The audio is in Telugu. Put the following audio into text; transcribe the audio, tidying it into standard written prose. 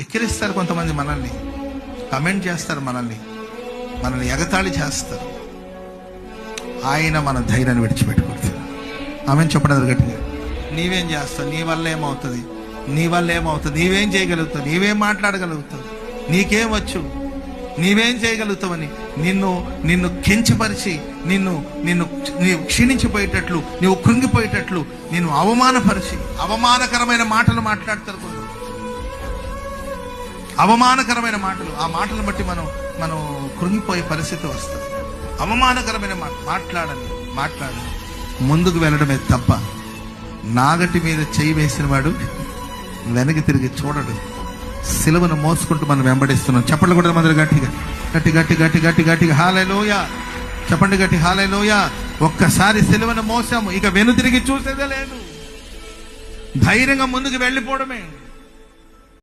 ఎక్కిరిస్తారు కొంతమంది, మనల్ని కమెంట్ చేస్తారు, మనల్ని ఎగతాళి చేస్తారు. ఆయన మన ధైర్యాన్ని విడిచిపెట్టకూడదు. ఆమెను చెప్పడం గట్టిగా, నీవేం చేస్తావు, నీ వల్ల ఏమవుతుంది, నీవేం చేయగలుగుతావు, నీవేం మాట్లాడగలుగుతావు, నీకేం వచ్చు, నీవేం చేయగలుగుతావని నిన్ను కించపరిచి నీవు క్షీణించిపోయేటట్లు, నీవు కృంగిపోయేటట్లు నిన్ను అవమానపరిచి అవమానకరమైన మాటలు మాట్లాడతారు కొందరు. అవమానకరమైన మాటలు, ఆ మాటలను బట్టి మనం కృంగిపోయే పరిస్థితి వస్తుంది. అవమానకరమైన మాట్లాడని ముందుకు వెళ్ళడమే తప్ప నాగటి మీద చేయి వేసిన వాడు వెనక్కి తిరిగి చూడడు. సిలువను మోసుకుంటూ మనం వెంబడిస్తున్నాం. చెప్పండి కూడా మందరు గట్టిగా గట్టి గట్టి గట్టి గట్టి గట్టిగా హల్లెలూయా చెప్పండి, గట్టి హల్లెలూయా. ఒక్కసారి సిలువను మోసాము, ఇక వెను తిరిగి చూసేదే లేదు. ధైర్యంగా ముందుకు వెళ్ళిపోవడమే.